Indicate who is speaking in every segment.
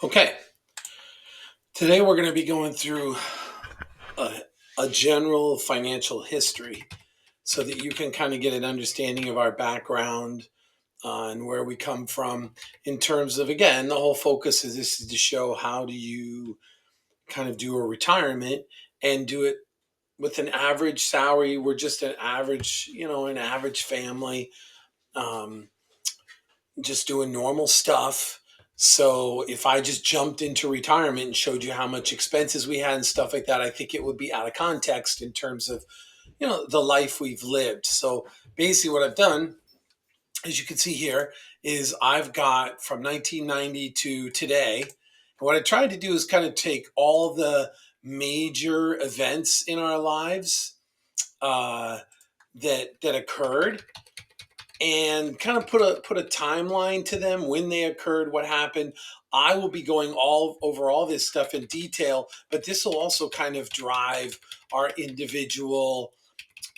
Speaker 1: Okay, today we're going to be going through a, a general financial history so that you can kind of get an understanding of our background and where we come from in terms of, again, the whole focus of this is to show how do you kind of do a retirement and do it with an average salary. We're just an average, an average family. Um, just doing normal stuff. So if I just jumped into retirement and showed you how much expenses we had and stuff like that, I think it would be out of context in terms of, the life we've lived. So basically what I've done, as you can see here, is I've got from 1990 to today. And what I tried to do is kind of take all the major events in our lives uh, that occurred and kind of put a timeline to them when they occurred, what happened. I will be going all over all this stuff in detail, but this will also kind of drive our individual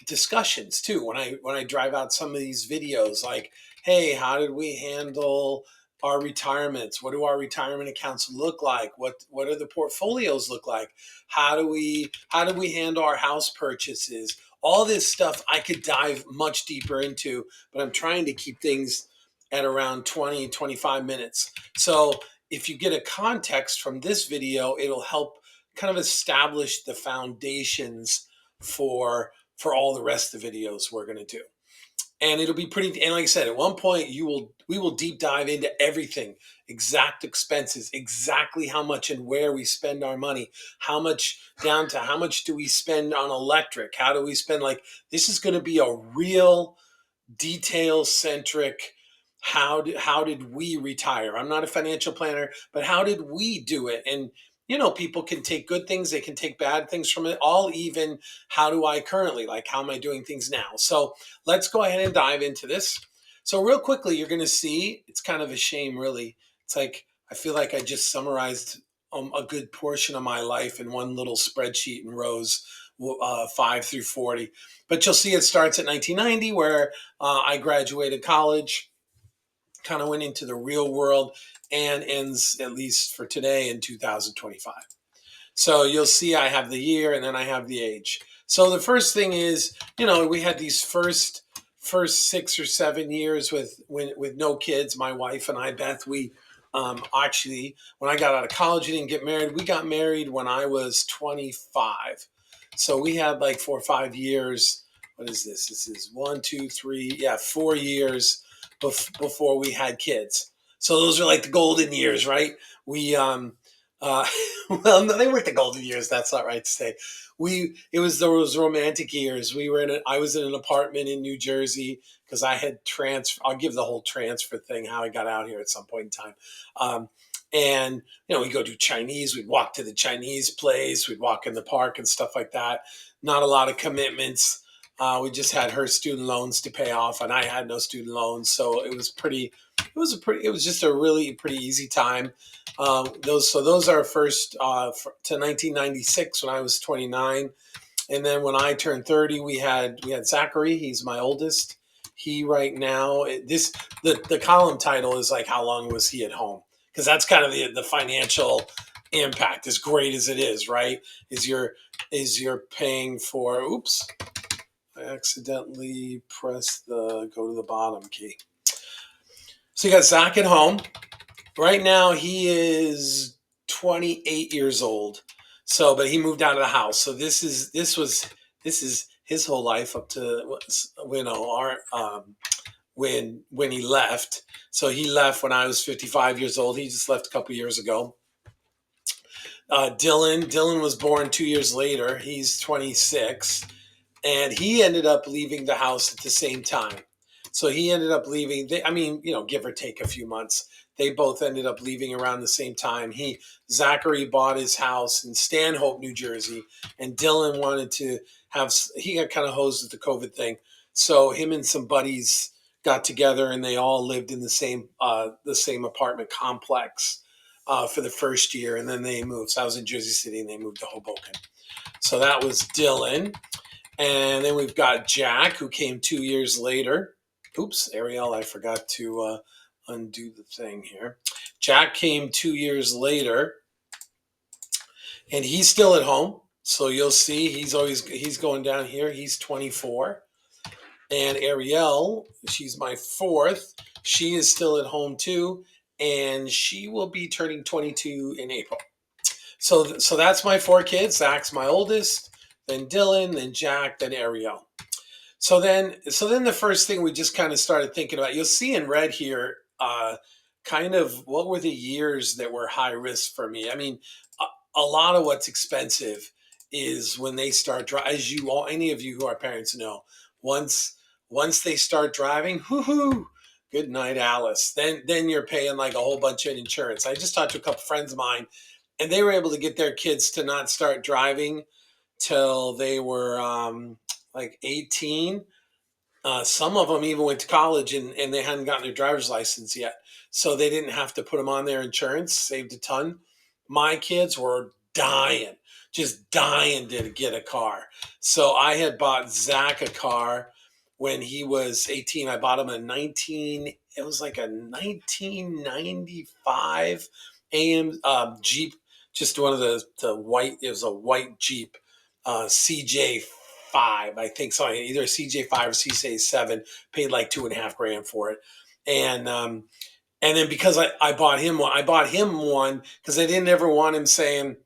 Speaker 1: discussions too. When I drive out some of these videos, like, hey, how did we handle our retirements? What do our retirement accounts look like? What do the portfolios look like? How do we handle our house purchases? All this stuff I could dive much deeper into, but I'm trying to keep things at around 20-25 minutes. So if you get a context from this video, it'll help kind of establish the foundations for all the rest of the videos we're going to do. And it'll be pretty, and like I said, at one point we will deep dive into everything, exact expenses, exactly how much and where we spend our money, how much, down to how much do we spend on electric, how do we spend, like, this is going to be a real detail centric. How did we retire? I'm not a financial planner, but how did we do it? And people can take good things, they can take bad things from it all. Even how do I currently, like, how am I doing things now? So let's go ahead and dive into this. So real quickly, you're going to see it's kind of a shame, really. It's like I feel like I just summarized a good portion of my life in one little spreadsheet in rows 5 through 40. But you'll see it starts at 1990, where I graduated college, kind of went into the real world, and ends, at least for today, in 2025. So you'll see I have the year and then I have the age. So the first thing is, we had these first 6 or 7 years with no kids. My wife and I, Beth, we actually, when I got out of college, we didn't get married. We got married when I was 25. So we had like 4 or 5 years. What is this? This is 1, 2, 3, yeah, 4 years before we had kids. So those are like the golden years, right? We uh, well, no, they weren't the golden years. That's not right to say. It was those romantic years. I was in an apartment in New Jersey because I had transfer. I'll give the whole transfer thing, how I got out here at some point in time. Um, and we go do Chinese. We'd walk to the Chinese place. We'd walk in the park and stuff like that. Not a lot of commitments. We just had her student loans to pay off, and I had no student loans, so it was pretty. It was just a really pretty easy time. Those are first to 1996 when I was 29, and then when I turned 30, we had Zachary. He's my oldest. He right now this the column title is like, how long was he at home? Because that's kind of the financial impact, as great as it is, right? Is you're paying for, oops, I accidentally pressed the go to the bottom key. So you got Zach at home. Right now, he is 28 years old. So, but he moved out of the house. So this is his whole life up to, our when he left. So he left when I was 55 years old. He just left a couple years ago. Dylan was born 2 years later. He's 26, and he ended up leaving the house at the same time. So he ended up leaving. I mean, give or take a few months. They both ended up leaving around the same time. Zachary bought his house in Stanhope, New Jersey, and Dylan wanted to have. He got kind of hosed with the COVID thing, so him and some buddies got together, and they all lived in the same apartment complex for the first year, and then they moved. So I was in Jersey City, and they moved to Hoboken. So that was Dylan. And then we've got Jack, who came 2 years later. Oops, Ariel, I forgot to undo the thing here. Jack came 2 years later, and he's still at home. So you'll see he's going down here. He's 24. And Ariel, she's my fourth. She is still at home too, and she will be turning 22 in April. So that's my four kids. Zach's my oldest, then Dylan, then Jack, then Ariel. So then the first thing we just kind of started thinking about, you'll see in red here, kind of what were the years that were high risk for me. I mean, a lot of what's expensive is when they start as you all, any of you who are parents know, once once they start driving, whoo, good night, Alice. Then you're paying like a whole bunch of insurance. I just talked to a couple friends of mine, and they were able to get their kids to not start driving till they were like 18. Some of them even went to college, and they hadn't gotten their driver's license yet. So they didn't have to put them on their insurance, saved a ton. My kids were dying, just dying to get a car. So I had bought Zach a car when he was 18. I bought him it was like a 1995 AM Jeep, just one of the white, it was a white Jeep, CJ5, I think so. Either a CJ5 or CJ7, paid like 2.5 grand for it. And then because I bought him one, because I didn't ever want him saying,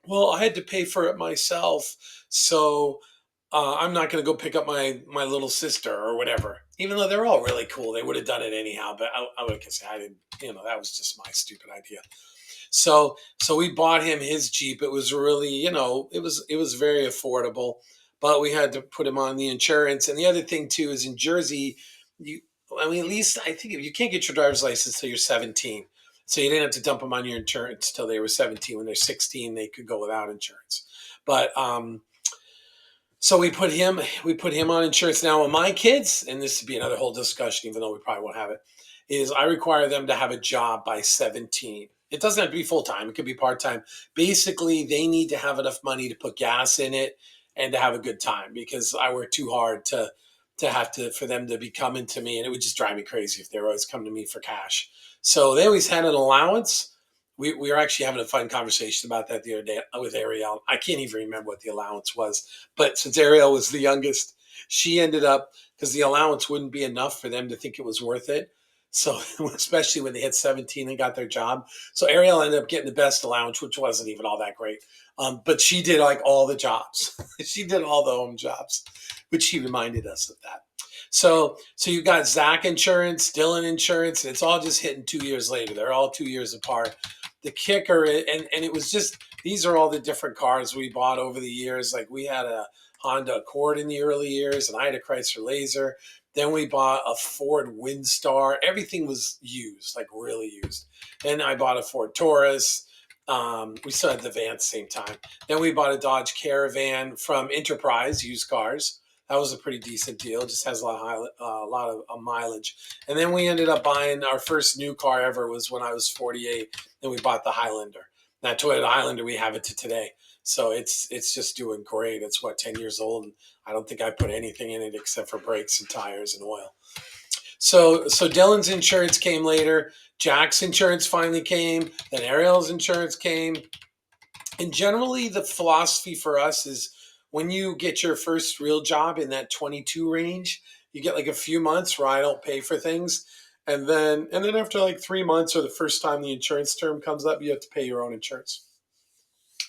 Speaker 1: well, I had to pay for it myself, so I'm not going to go pick up my little sister or whatever. Even though they're all really cool, they would have done it anyhow. But I would say I didn't. That was just my stupid idea. So we bought him his Jeep. It was really, it was very affordable, but we had to put him on the insurance. And the other thing too is in Jersey, you, I mean, at least I think if you can't get your driver's license till you're 17. So you didn't have to dump them on your insurance till they were 17. When they're 16, they could go without insurance. But so we put him on insurance. Now with my kids, and this would be another whole discussion, even though we probably won't have it, is I require them to have a job by 17. It doesn't have to be full time. It could be part time. Basically, they need to have enough money to put gas in it and to have a good time, because I work too hard to have to for them to be coming to me, and it would just drive me crazy if they were always coming to me for cash. So they always had an allowance. We were actually having a fun conversation about that the other day with Ariel. I can't even remember what the allowance was, but since Ariel was the youngest, she ended up, because the allowance wouldn't be enough for them to think it was worth it. So especially when they hit 17 and got their job. So Ariel ended up getting the best allowance, which wasn't even all that great. But she did like all the jobs. She did all the home jobs, which she reminded us of that. So you got Zach insurance, Dylan insurance, and it's all just hitting 2 years later. They're all 2 years apart. The kicker, and it was just, these are all the different cars we bought over the years. Like we had a Honda Accord in the early years, and I had a Chrysler Laser. Then we bought a Ford Windstar. Everything was used, like really used. Then I bought a Ford Taurus. We still had the van at the same time. Then we bought a Dodge Caravan from Enterprise Used Cars. That was a pretty decent deal. It just has a lot of mileage. And then we ended up buying our first new car ever was when I was 48. Then we bought the Highlander. That Toyota Highlander, we have it to today. So it's just doing great. It's 10 years old, and I don't think I put anything in it except for brakes and tires and oil. So Dylan's insurance came later. Jack's insurance finally came. Then Ariel's insurance came. And generally, the philosophy for us is when you get your first real job in that 22 range, you get like a few months where I don't pay for things. And then after like 3 months or the first time the insurance term comes up, you have to pay your own insurance,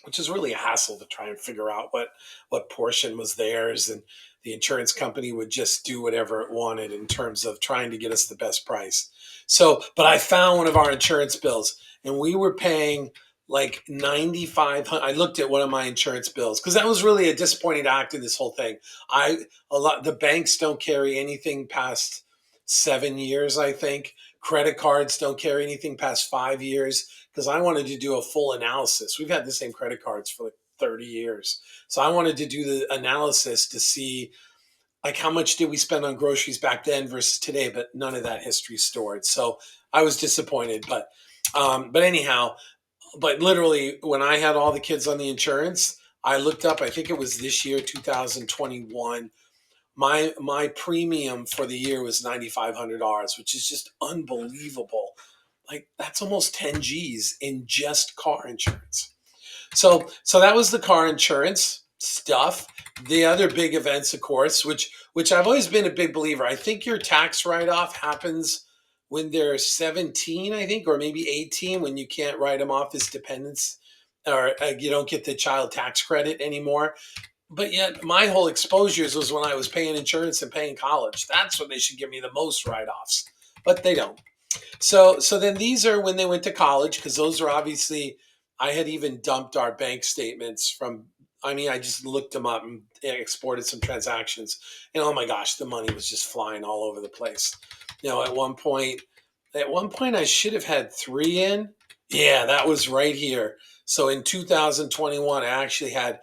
Speaker 1: which is really a hassle to try and figure out what portion was theirs. And the insurance company would just do whatever it wanted in terms of trying to get us the best price. But I found one of our insurance bills, and we were paying like 9,500. I looked at one of my insurance bills because that was really a disappointing act in this whole thing. The banks don't carry anything past 7 years, I think. Credit cards don't carry anything past 5 years, because I wanted to do a full analysis. We've had the same credit cards for like 30 years. So I wanted to do the analysis to see like how much did we spend on groceries back then versus today, but none of that history stored. So I was disappointed, but anyhow, but literally when I had all the kids on the insurance, I looked up, I think it was this year, 2021, my premium for the year was $9,500, which is just unbelievable. Like that's almost 10 G's in just car insurance. So that was the car insurance stuff. The other big events, of course, which I've always been a big believer. I think your tax write off happens when they're 17, I think, or maybe 18, when you can't write them off as dependents, or you don't get the child tax credit anymore. But yet, my whole exposures was when I was paying insurance and paying college. That's when they should give me the most write offs, but they don't. So then these are when they went to college, because those are obviously, I had even dumped our bank statements from, I mean, I just looked them up and exported some transactions, and oh my gosh, the money was just flying all over the place. At one point I should have had three in. Yeah, that was right here. So in 2021, I actually had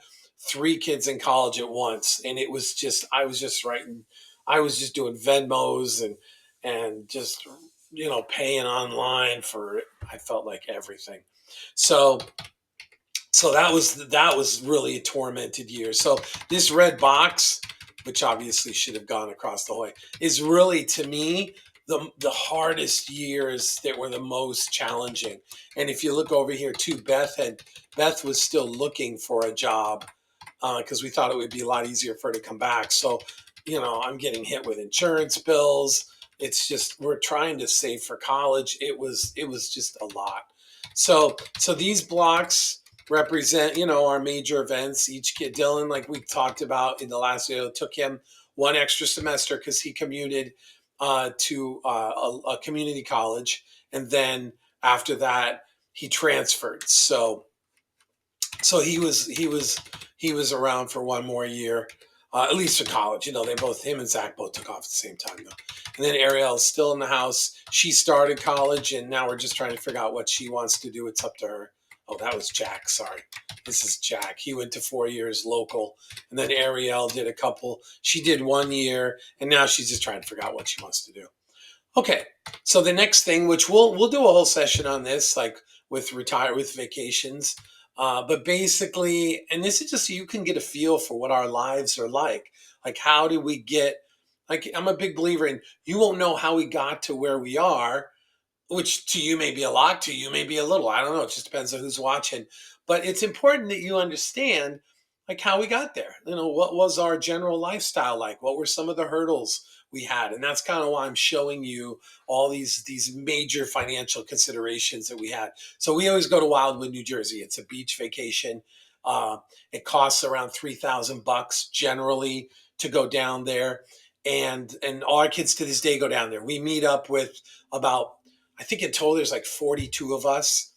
Speaker 1: three kids in college at once, and it was just, I was just doing Venmos and just paying online for, I felt like everything. So that was really a tormented year. So this red box, which obviously should have gone across the way, is really, to me, the hardest years that were the most challenging. And if you look over here too, Beth was still looking for a job, because we thought it would be a lot easier for her to come back. So, I'm getting hit with insurance bills. It's just, we're trying to save for college. It was just a lot. So these blocks represent, our major events. Each kid, Dylan, like we talked about in the last video, it took him one extra semester because he commuted to a community college, and then after that he transferred. So he was around for one more year, at least for college. Him and Zach both took off at the same time though. And then Ariel's still in the house. She started college, and now we're just trying to figure out what she wants to do. It's up to her. Oh, that was Jack. Sorry, this is Jack. He went to 4 years local, and then Ariel did a couple. She did 1 year, and now she's just trying to figure out what she wants to do. Okay, so the next thing, which we'll do a whole session on this, like with vacations, but basically, and this is just so you can get a feel for what our lives are like. Like, how do we get? Like, I'm a big believer in, you won't know how we got to where we are, which to you may be a lot, to you may be a little. I don't know. It just depends on who's watching. But it's important that you understand, like, how we got there. What was our general lifestyle like? What were some of the hurdles we had? And that's kind of why I'm showing you all these major financial considerations that we had. So we always go to Wildwood, New Jersey. It's a beach vacation. Uh, it costs around $3,000 generally to go down there, and all our kids to this day go down there. We meet up with about, I think in total there's like 42 of us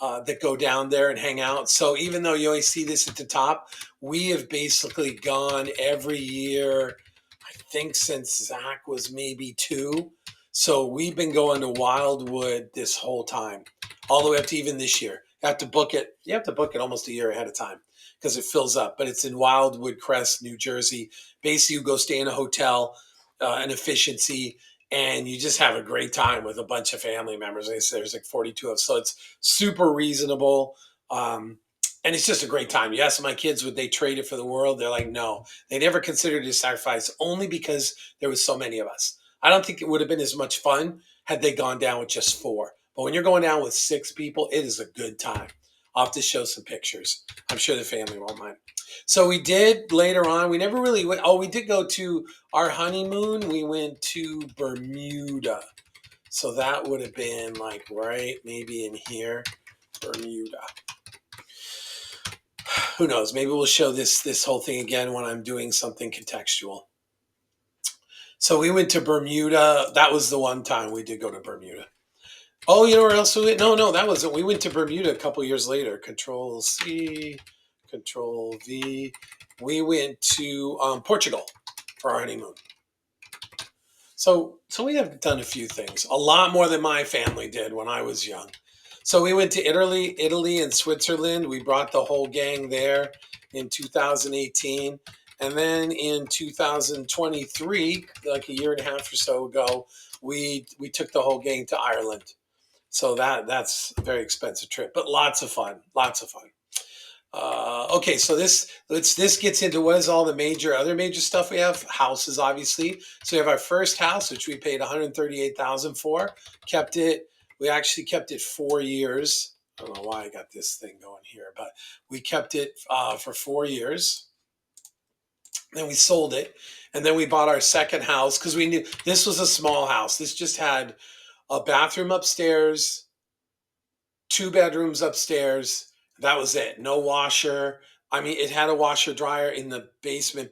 Speaker 1: that go down there and hang out. So even though you always see this at the top, we have basically gone every year, I think since Zach was maybe two. So we've been going to Wildwood this whole time, all the way up to even this year. You have to book it almost a year ahead of time because it fills up. But it's in Wildwood Crest, New Jersey. Basically, you go stay in a hotel, an efficiency, and you just have a great time with a bunch of family members. Like I said, there's like 42 of us, so it's super reasonable. And it's just a great time. You ask my kids, would they trade it for the world? They're like, no. They never considered it a sacrifice, only because there was so many of us. I don't think it would have been as much fun had they gone down with just four. But when you're going down with six people, it is a good time. I'll have to show some pictures. I'm sure the family won't mind. So we did later on. We never really went. Oh, we did go to our honeymoon. We went to Bermuda. So that would have been like right maybe in here, Bermuda. Who knows? Maybe we'll show this whole thing again when I'm doing something contextual. So we went to Bermuda. That was the one time we did go to Bermuda. Oh, you know where else we went? No, that wasn't. We went to Bermuda a couple years later. Control C, Control V. We went to Portugal for our honeymoon. So we have done a few things, a lot more than my family did when I was young. So we went to Italy and Switzerland. We brought the whole gang there in 2018. And then in 2023, like a year and a half or so ago, we took the whole gang to Ireland. So that's a very expensive trip, but lots of fun. Okay, so this gets into what is all the other major stuff we have. Houses, obviously. So we have our first house, which we paid 138,000 for. Kept it. We actually kept it 4 years. I don't know why I got this thing going here, but we kept it for 4 years. Then we sold it, and then we bought our second house because we knew this was a small house. This just had a bathroom upstairs, two bedrooms upstairs. That was it. No washer. I mean, it had a washer dryer in the basement.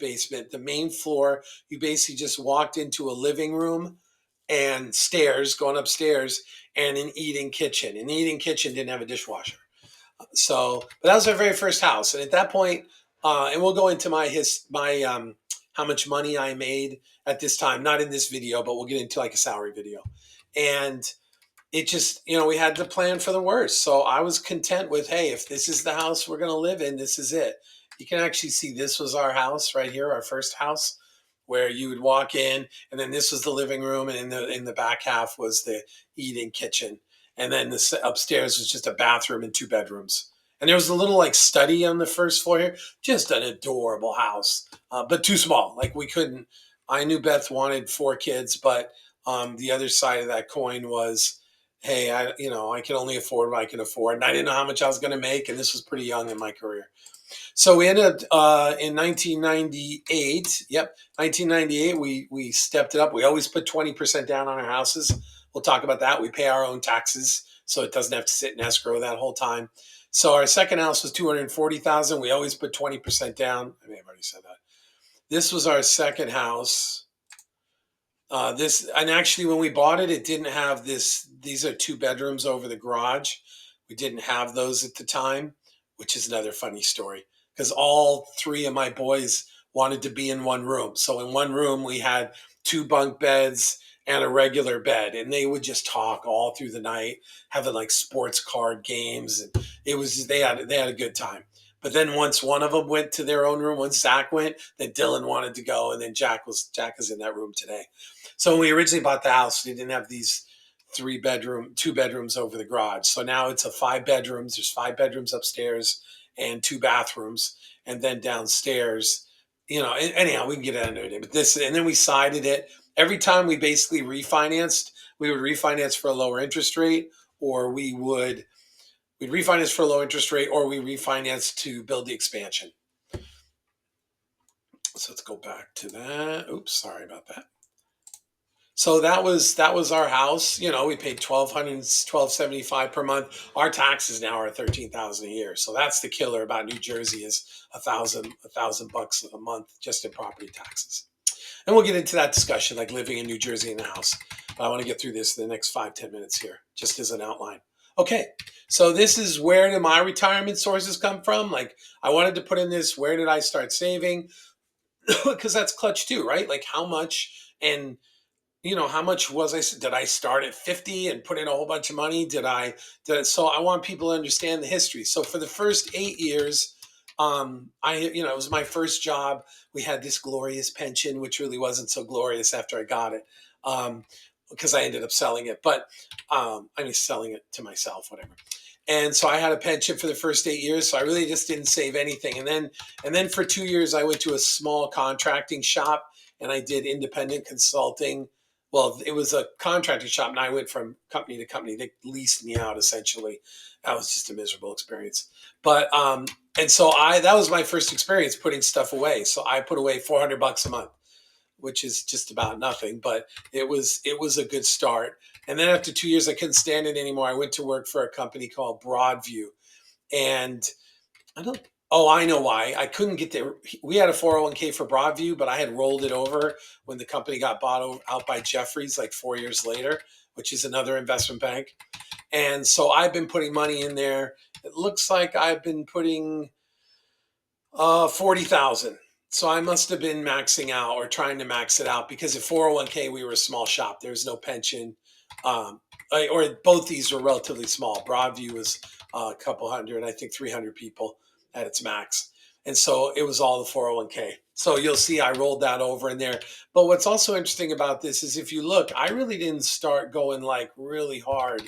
Speaker 1: The main floor, you basically just walked into a living room and stairs going upstairs and an eating kitchen. And the eating kitchen didn't have a dishwasher. So, but that was our very first house. And at that point, and we'll go into my how much money I made at this time, not in this video, but we'll get into like a salary video. And it just, we had to plan for the worst. So I was content with, hey, if this is the house we're going to live in, this is it. You can actually see this was our house right here, our first house, where you would walk in, and then this was the living room, and in the back half was the eating kitchen, and then the upstairs was just a bathroom and two bedrooms. And there was a little like study on the first floor here, just an adorable house, but too small. Like we couldn't. I knew Beth wanted four kids, but the other side of that coin was, hey, I can only afford what I can afford, and I didn't know how much I was going to make, and this was pretty young in my career. So we ended up in 1998. Yep, 1998. We stepped it up. We always put 20% down on our houses. We'll talk about that. We pay our own taxes, so it doesn't have to sit in escrow that whole time. So our second house was 240,000. We always put 20% down. I may have already said that. This was our second house. This and actually, when we bought it, it didn't have this. These are two bedrooms over the garage. We didn't have those at the time, which is another funny story because all three of my boys wanted to be in one room. So in one room, we had two bunk beds and a regular bed, and they would just talk all through the night, having like sports card games, and it was they had a good time. But then once one of them went to their own room, once Zach went, then Dylan wanted to go, and then Jack is in that room today. So when we originally bought the house, we didn't have these two bedrooms over the garage. So now it's a five bedrooms. There's five bedrooms upstairs and two bathrooms, and then downstairs. Anyhow, we can get into it. But this, and then we sided it. Every time we basically refinanced, we would refinance for a lower interest rate, or we'd refinance for a low interest rate, or we refinance to build the expansion. So let's go back to that. Oops, sorry about that. So that was our house. We paid 1,275 per month. Our taxes now are 13,000 a year. So that's the killer about New Jersey is a thousand bucks a month just in property taxes. And we'll get into that discussion, like living in New Jersey in the house. But I want to get through this in the next 5-10 minutes here, just as an outline. Okay, so this is where do my retirement sources come from? Like I wanted to put in this, where did I start saving? Because that's clutch too, right? Like how much and how much did I start at 50 and put in a whole bunch of money? So I want people to understand the history. So for the first 8 years, it was my first job. We had this glorious pension, which really wasn't so glorious after I got it. Because I ended up selling it, but selling it to myself, whatever. And so I had a pension for the first 8 years. So I really just didn't save anything. And then for 2 years, I went to a small contracting shop and I did independent consulting. Well, it was a contracting shop, and I went from company to company. They leased me out essentially. That was just a miserable experience. But and so that was my first experience putting stuff away. So I put away $400 a month, which is just about nothing, but it was a good start. And then after 2 years, I couldn't stand it anymore. I went to work for a company called Broadview, and I don't. Oh, I know why. I couldn't get there. We had a 401k for Broadview, but I had rolled it over when the company got bought out by Jefferies like 4 years later, which is another investment bank. And so I've been putting money in there. It looks like I've been putting 40,000. So I must have been maxing out or trying to max it out because at 401k we were a small shop. There was no pension, or both these were relatively small. Broadview was a couple hundred, I think 300 people at its max, and so it was all the 401k. So you'll see I rolled that over in there. But what's also interesting about this is if you look, I really didn't start going like really hard.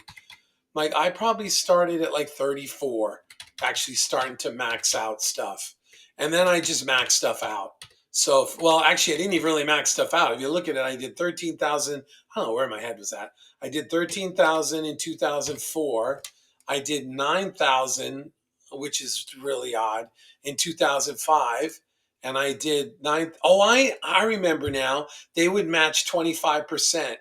Speaker 1: Like I probably started at like 34 actually starting to max out stuff. And then I just max stuff out. So, well, actually, I didn't even really max stuff out. If you look at it, I did 13,000. I don't know where my head was at. I did 13,000 in 2004. I did 9,000, which is really odd, in 2005. And I did nine. Oh, I remember now. They would match 25%.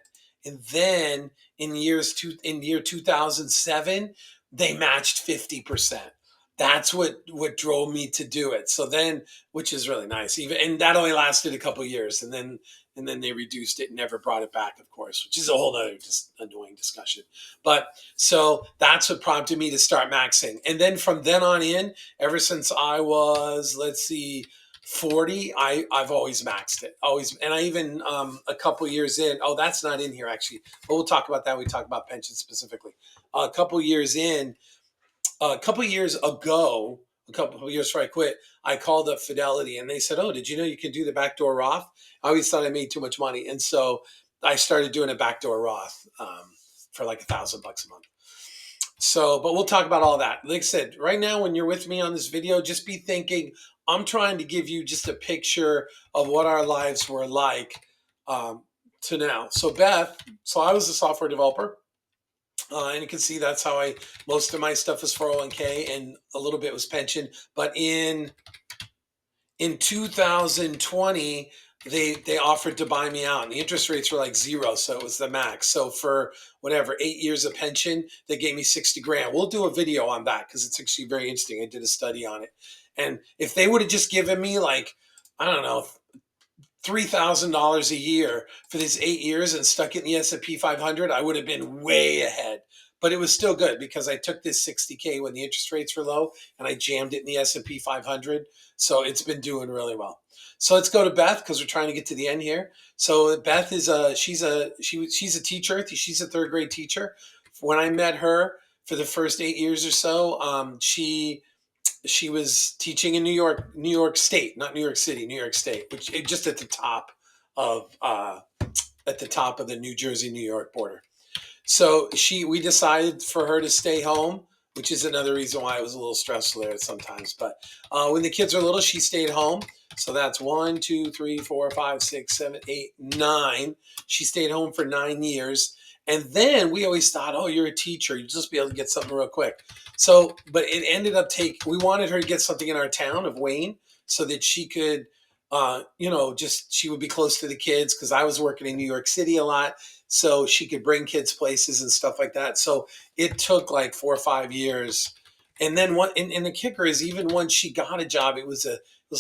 Speaker 1: And then in year 2007, they matched 50%. That's what drove me to do it. So then, which is really nice. Even and that only lasted a couple of years, and then they reduced it and never brought it back, of course, which is a whole other just annoying discussion. But so that's what prompted me to start maxing. And then from then on in, ever since I was, let's see, 40, I've always maxed it. Always. And I even a couple years in, oh, that's not in here actually, but we'll talk about that. We talk about pensions specifically. A couple years in, a couple years ago, a couple of years before I quit, I called up Fidelity and they said, "Oh, did you know you can do the backdoor Roth?" I always thought I made too much money, and so I started doing a backdoor Roth for like $1,000 a month. So, but we'll talk about all that. Like I said, right now, when you're with me on this video, just be thinking, I'm trying to give you just a picture of what our lives were like to now. So, Beth, so I was a software developer. And you can see that's how most of my stuff is 401k and a little bit was pension. But in 2020, they offered to buy me out, and the interest rates were like zero, so it was the max. So for whatever 8 years of pension, they gave me 60 grand. We'll do a video on that because it's actually very interesting. I did a study on it, and if they would have just given me like, I don't know, $3,000 a year for these 8 years and stuck it in the S&P 500, I would have been way ahead. But it was still good because I took this 60K when the interest rates were low and I jammed it in the S&P 500. So it's been doing really well. So let's go to Beth because we're trying to get to the end here. So Beth is she's a teacher. She's a third grade teacher. When I met her for the first 8 years or so, she was teaching in New York State, not New York City, New York State, which just at the top of the New Jersey, New York border. So we decided for her to stay home, which is another reason why it was a little stressful there sometimes. But when the kids were little, she stayed home. So that's 1, 2, 3, 4, 5, 6, 7, 8, 9. She stayed home for 9 years. And then we always thought, oh, you're a teacher. You'll just be able to get something real quick. So, but it ended up we wanted her to get something in our town of Wayne so that she could, she would be close to the kids because I was working in New York City a lot. So she could bring kids places and stuff like that. So it took like 4 or 5 years. And then and the kicker is even once she got a job, it was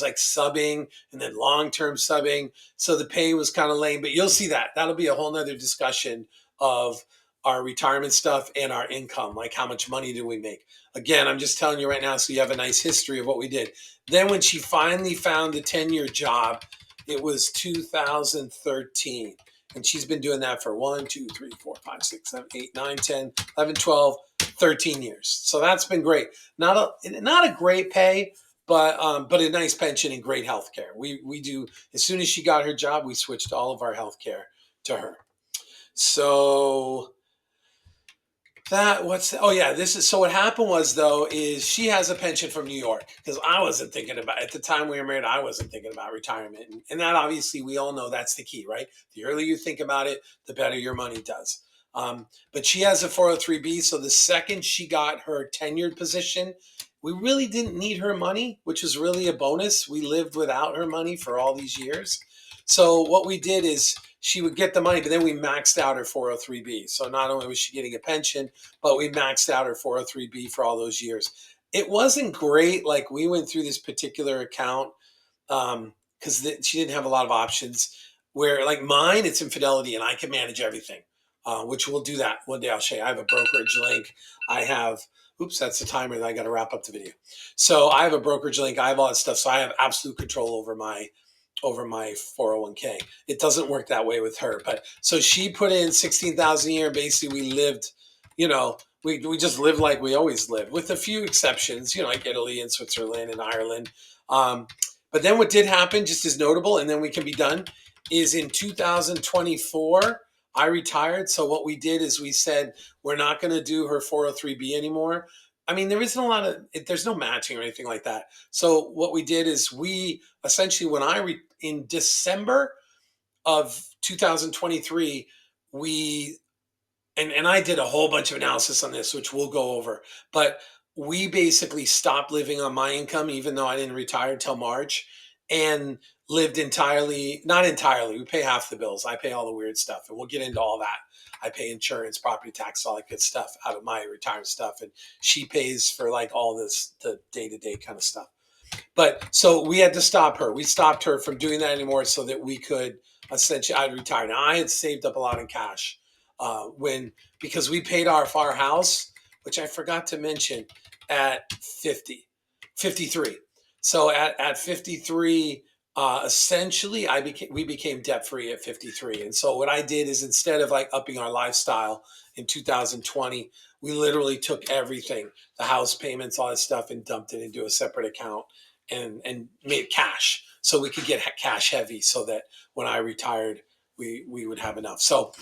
Speaker 1: like subbing and then long-term subbing. So the pay was kind of lame, but you'll see that. That'll be a whole nother discussion of our retirement stuff and our income, like how much money do we make. Again, I'm just telling you right now so you have a nice history of what we did. Then when she finally found the 10-year job, it was 2013. And she's been doing that for 1, 2, 3, 4, 5, 6, 7, 8, 9, 10, 11, 12, 13 years. So that's been great. Not a great pay, but a nice pension and great health care. We do, as soon as she got her job, we switched all of our health care to her. So so what happened was though, is she has a pension from New York because I wasn't thinking about, at the time we were married, I wasn't thinking about retirement. And that obviously we all know that's the key, right? The earlier you think about it, the better your money does. But she has a 403B. So the second she got her tenured position, we really didn't need her money, which was really a bonus. We lived without her money for all these years. So what we did is she would get the money, but then we maxed out her 403B. So not only was she getting a pension, but we maxed out her 403B for all those years. It wasn't great. Like we went through this particular account because she didn't have a lot of options. Where like mine, it's in Fidelity and I can manage everything, which we'll do that one day. I'll show you. I have a brokerage link. I have, oops, that's the timer that I got to wrap up the video. So I have a brokerage link. I have all that stuff. So I have absolute control over my 401k. It doesn't work that way with her. But so she put in 16,000 a year. Basically, we lived, we just lived like we always lived, with a few exceptions, like Italy and Switzerland and Ireland. But then what did happen, just as notable, and then we can be done, is in 2024, I retired. So what we did is we said, we're not going to do her 403B anymore. I mean, there isn't a lot of there's no matching or anything like that. So what we did is we essentially when in December of 2023, we and I did a whole bunch of analysis on this, which we'll go over. But we basically stopped living on my income, even though I didn't retire until March, and lived entirely, not entirely. We pay half the bills. I pay all the weird stuff, and we'll get into all that. I pay insurance, property tax, all that good stuff out of my retirement stuff, and she pays for like all this, the day to day kind of stuff. But so we had to stop her. We stopped her from doing that anymore so that we could essentially, I'd retire. Now I had saved up a lot in cash when, because we paid off our house, which I forgot to mention at 53. So at 53, essentially we became debt free at 53. And so what I did is instead of like upping our lifestyle in 2020, we literally took everything, the house payments, all that stuff, and dumped it into a separate account and made cash so we could get cash heavy so that when I retired we would have enough. So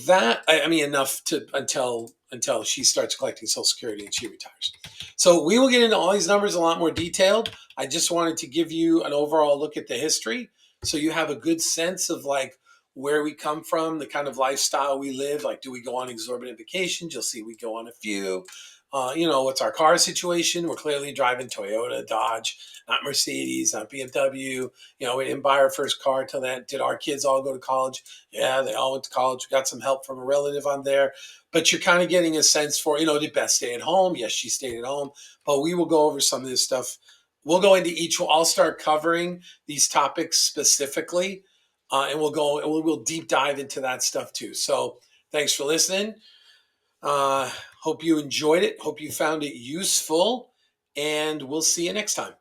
Speaker 1: that I mean enough to until she starts collecting Social Security and she retires. So we will get into all these numbers a lot more detailed. I just wanted to give you an overall look at the history so you have a good sense of like where we come from, the kind of lifestyle we live. Like, do we go on exorbitant vacations? You'll see we go on a few. What's our car situation? We're clearly driving Toyota, Dodge, not Mercedes, not BMW. We didn't buy our first car till then. Did our kids all go to college? Yeah, they all went to college. We got some help from a relative on there. But you're kind of getting a sense for, did Beth stay at home? Yes, she stayed at home. But we will go over some of this stuff. We'll go into each. I'll start covering these topics specifically, and we'll deep dive into that stuff too. So thanks for listening. Hope you enjoyed it. Hope you found it useful. And we'll see you next time.